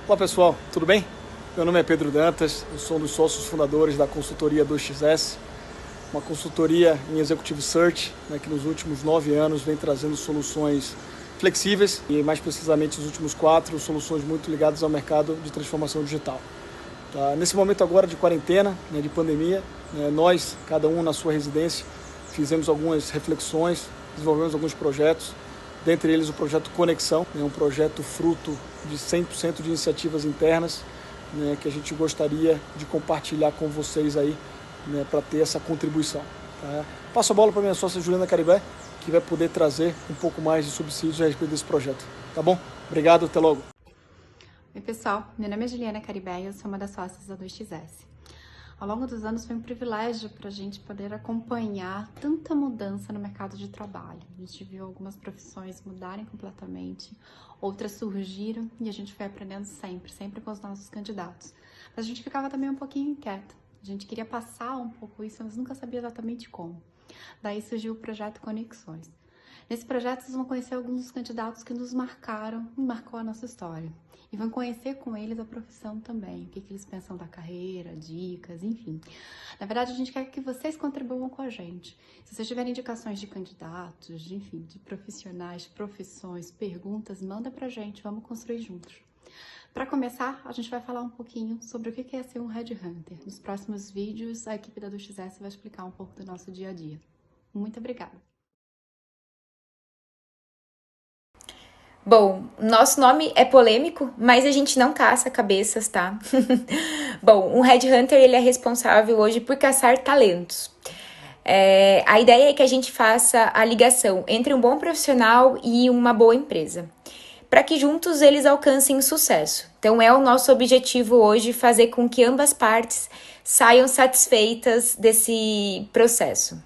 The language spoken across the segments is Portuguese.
Olá pessoal, tudo bem? Meu nome é Pedro Dantas, eu sou um dos sócios fundadores da consultoria 2XS, uma consultoria em Executive Search, que nos últimos 9 anos vem trazendo soluções flexíveis e mais precisamente nos últimos 4, soluções muito ligadas ao mercado de transformação digital. Tá? Nesse momento agora de quarentena, de pandemia, nós, cada um na sua residência, fizemos algumas reflexões, desenvolvemos alguns projetos, dentre eles o projeto Conexão, um projeto fruto de 100% de iniciativas internas, que a gente gostaria de compartilhar com vocês aí, para ter essa contribuição. Tá? Passo a bola para minha sócia Juliana Caribé, que vai poder trazer um pouco mais de subsídios a respeito desse projeto. Tá bom? Obrigado, até logo. Oi pessoal, meu nome é Juliana Caribé e eu sou uma das sócias da 2XS. Ao longo dos anos foi um privilégio para a gente poder acompanhar tanta mudança no mercado de trabalho. A gente viu algumas profissões mudarem completamente, outras surgiram e a gente foi aprendendo sempre com os nossos candidatos. Mas a gente ficava também um pouquinho inquieta. A gente queria passar um pouco isso, mas nunca sabia exatamente como. Daí surgiu o projeto Conexões. Nesse projeto vocês vão conhecer alguns dos candidatos que nos marcaram e marcou a nossa história. E vão conhecer com eles a profissão também, o que eles pensam da carreira, dicas, enfim. Na verdade, a gente quer que vocês contribuam com a gente. Se vocês tiverem indicações de candidatos, de profissionais, de profissões, perguntas, manda pra gente, vamos construir juntos. Para começar, a gente vai falar um pouquinho sobre o que é ser um headhunter. Nos próximos vídeos, a equipe da 2XS vai explicar um pouco do nosso dia a dia. Muito obrigada! Bom, nosso nome é polêmico, mas a gente não caça cabeças, tá? Bom, um headhunter ele é responsável hoje por caçar talentos. A ideia é que a gente faça a ligação entre um bom profissional e uma boa empresa, para que juntos eles alcancem sucesso. Então é o nosso objetivo hoje fazer com que ambas partes saiam satisfeitas desse processo.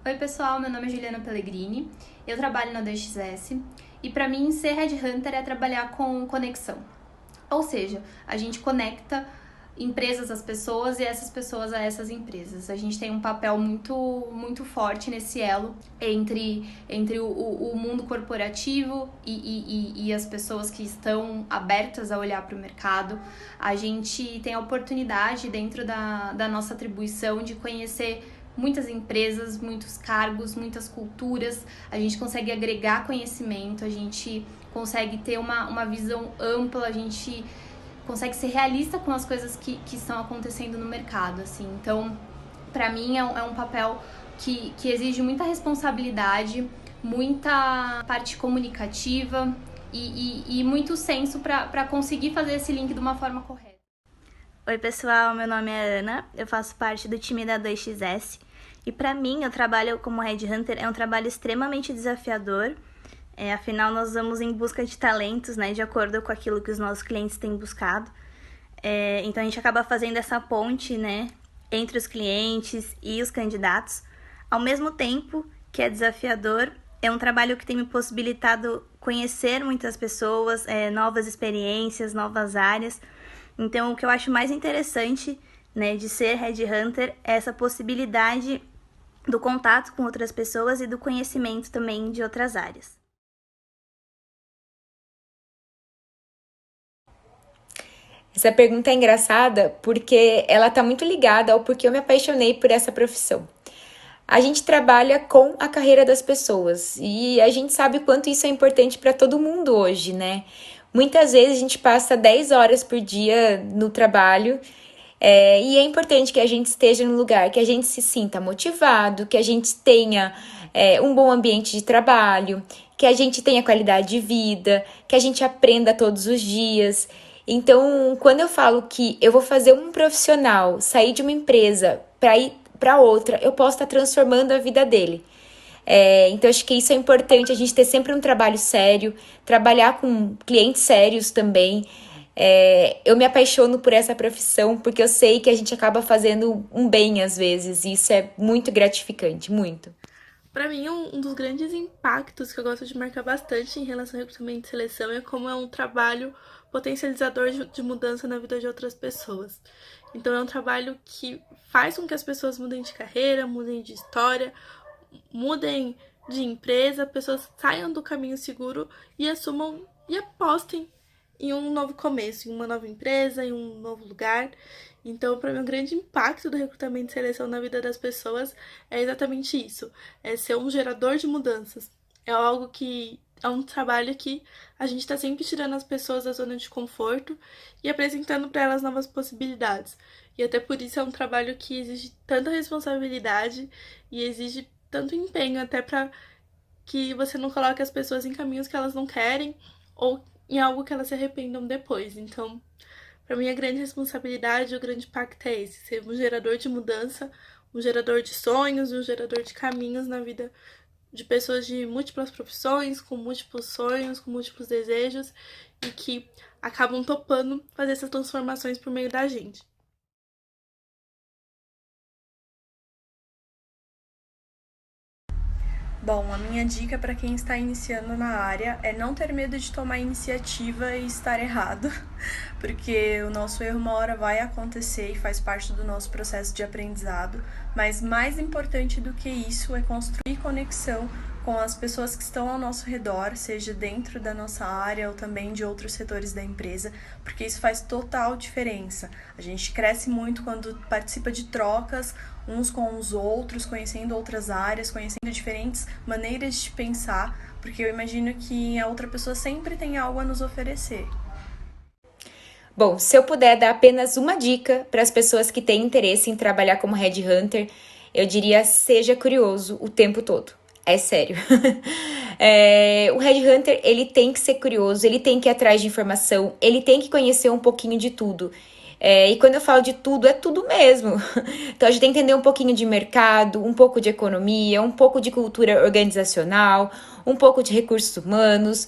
Oi pessoal, meu nome é Juliana Pellegrini, eu trabalho na 2XS e para mim ser headhunter é trabalhar com conexão. Ou seja, a gente conecta empresas às pessoas e essas pessoas a essas empresas. A gente tem um papel muito forte nesse elo entre o mundo corporativo e as pessoas que estão abertas a olhar para o mercado. A gente tem a oportunidade dentro da nossa atribuição de conhecer muitas empresas, muitos cargos, muitas culturas, a gente consegue agregar conhecimento, a gente consegue ter uma visão ampla, a gente consegue ser realista com as coisas que estão acontecendo no mercado, assim. Então, para mim é um papel que exige muita responsabilidade, muita parte comunicativa e muito senso para conseguir fazer esse link de uma forma correta. Oi pessoal, meu nome é Ana, eu faço parte do time da 2XS e para mim o trabalho como headhunter é um trabalho extremamente desafiador, afinal nós vamos em busca de talentos, de acordo com aquilo que os nossos clientes têm buscado, então a gente acaba fazendo essa ponte, entre os clientes e os candidatos, ao mesmo tempo que é desafiador, é um trabalho que tem me possibilitado conhecer muitas pessoas, novas experiências, novas áreas. Então, o que eu acho mais interessante, de ser headhunter é essa possibilidade do contato com outras pessoas e do conhecimento também de outras áreas. Essa pergunta é engraçada porque ela está muito ligada ao porquê eu me apaixonei por essa profissão. A gente trabalha com a carreira das pessoas e a gente sabe o quanto isso é importante para todo mundo hoje, Muitas vezes a gente passa 10 horas por dia no trabalho e é importante que a gente esteja no lugar, que a gente se sinta motivado, que a gente tenha um bom ambiente de trabalho, que a gente tenha qualidade de vida, que a gente aprenda todos os dias. Então, quando eu falo que eu vou fazer um profissional sair de uma empresa para ir para outra, eu posso estar transformando a vida dele. Então, acho que isso é importante, a gente ter sempre um trabalho sério, trabalhar com clientes sérios também. Eu me apaixono por essa profissão porque eu sei que a gente acaba fazendo um bem às vezes, e isso é muito gratificante, muito. Para mim, um dos grandes impactos que eu gosto de marcar bastante em relação ao recrutamento e seleção é como é um trabalho potencializador de mudança na vida de outras pessoas. Então, é um trabalho que faz com que as pessoas mudem de carreira, mudem de história, mudem de empresa, pessoas saiam do caminho seguro e assumam e apostem em um novo começo, em uma nova empresa, em um novo lugar. Então, para mim, o grande impacto do recrutamento e seleção na vida das pessoas é exatamente isso, é ser um gerador de mudanças. É algo que é um trabalho que a gente está sempre tirando as pessoas da zona de conforto e apresentando para elas novas possibilidades. E até por isso é um trabalho que exige tanta responsabilidade e exige tanto empenho até para que você não coloque as pessoas em caminhos que elas não querem ou em algo que elas se arrependam depois. Então, para mim, a grande responsabilidade, o grande impacto é esse, ser um gerador de mudança, um gerador de sonhos, um gerador de caminhos na vida de pessoas de múltiplas profissões, com múltiplos sonhos, com múltiplos desejos e que acabam topando fazer essas transformações por meio da gente. Bom, a minha dica para quem está iniciando na área é não ter medo de tomar iniciativa e estar errado, porque o nosso erro uma hora vai acontecer e faz parte do nosso processo de aprendizado, mas mais importante do que isso é construir conexão com as pessoas que estão ao nosso redor, seja dentro da nossa área ou também de outros setores da empresa, porque isso faz total diferença. A gente cresce muito quando participa de trocas uns com os outros, conhecendo outras áreas, conhecendo diferentes maneiras de pensar, porque eu imagino que a outra pessoa sempre tem algo a nos oferecer. Bom, se eu puder dar apenas uma dica para as pessoas que têm interesse em trabalhar como headhunter, eu diria: seja curioso o tempo todo. É sério. O headhunter, ele tem que ser curioso, ele tem que ir atrás de informação, ele tem que conhecer um pouquinho de tudo. E quando eu falo de tudo, é tudo mesmo. Então, a gente tem que entender um pouquinho de mercado, um pouco de economia, um pouco de cultura organizacional, um pouco de recursos humanos,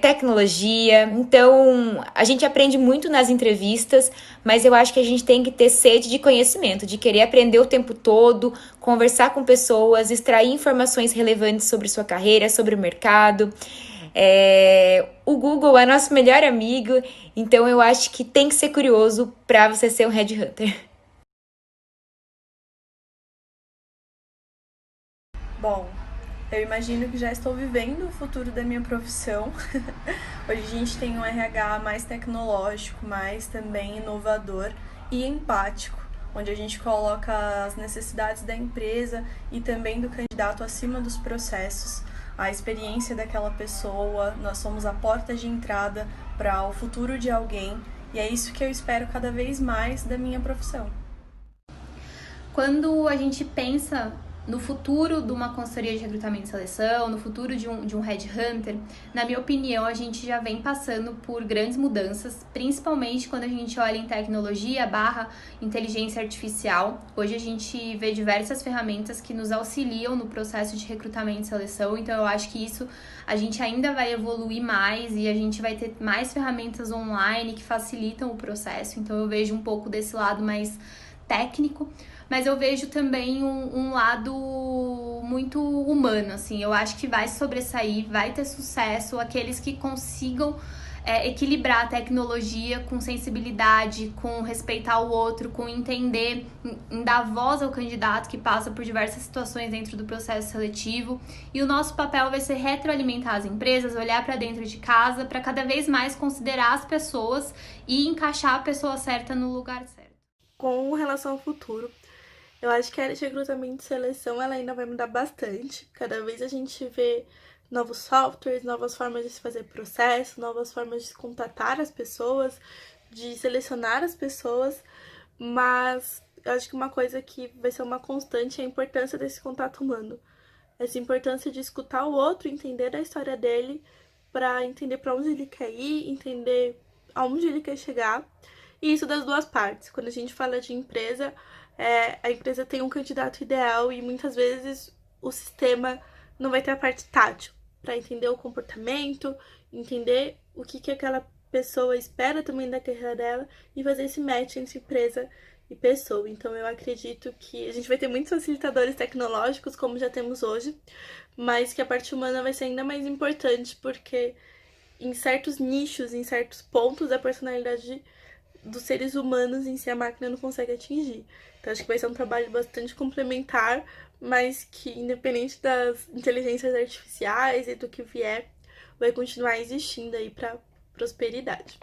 tecnologia. Então, a gente aprende muito nas entrevistas, mas eu acho que a gente tem que ter sede de conhecimento, de querer aprender o tempo todo, conversar com pessoas, extrair informações relevantes sobre sua carreira, sobre o mercado. O Google é nosso melhor amigo, então eu acho que tem que ser curioso para você ser um headhunter. Bom, eu imagino que já estou vivendo o futuro da minha profissão. Hoje a gente tem um RH mais tecnológico, mas também inovador e empático, onde a gente coloca as necessidades da empresa e também do candidato acima dos processos. A experiência daquela pessoa, nós somos a porta de entrada para o futuro de alguém, e é isso que eu espero cada vez mais da minha profissão. Quando a gente pensa no futuro de uma consultoria de recrutamento e seleção, no futuro de um headhunter, na minha opinião, a gente já vem passando por grandes mudanças, principalmente quando a gente olha em tecnologia / inteligência artificial. Hoje a gente vê diversas ferramentas que nos auxiliam no processo de recrutamento e seleção, então eu acho que isso a gente ainda vai evoluir mais e a gente vai ter mais ferramentas online que facilitam o processo, então eu vejo um pouco desse lado mais técnico, mas eu vejo também um lado muito humano, assim. Eu acho que vai sobressair, vai ter sucesso aqueles que consigam equilibrar a tecnologia com sensibilidade, com respeitar o outro, com entender, em dar voz ao candidato que passa por diversas situações dentro do processo seletivo. E o nosso papel vai ser retroalimentar as empresas, olhar para dentro de casa, para cada vez mais considerar as pessoas e encaixar a pessoa certa no lugar certo. Com relação ao futuro, eu acho que a área de recrutamento e seleção ela ainda vai mudar bastante. Cada vez a gente vê novos softwares, novas formas de se fazer processo, novas formas de contatar as pessoas, de selecionar as pessoas, mas eu acho que uma coisa que vai ser uma constante é a importância desse contato humano. Essa importância de escutar o outro, entender a história dele, para entender para onde ele quer ir, entender aonde ele quer chegar. E isso das duas partes. Quando a gente fala de empresa, a empresa tem um candidato ideal e muitas vezes o sistema não vai ter a parte tátil para entender o comportamento, entender o que aquela pessoa espera também da carreira dela e fazer esse match entre empresa e pessoa. Então eu acredito que a gente vai ter muitos facilitadores tecnológicos, como já temos hoje, mas que a parte humana vai ser ainda mais importante, porque em certos nichos, em certos pontos, a personalidade dos seres humanos em si a máquina não consegue atingir. Então acho que vai ser um trabalho bastante complementar, mas que independente das inteligências artificiais e do que vier, vai continuar existindo aí para prosperidade.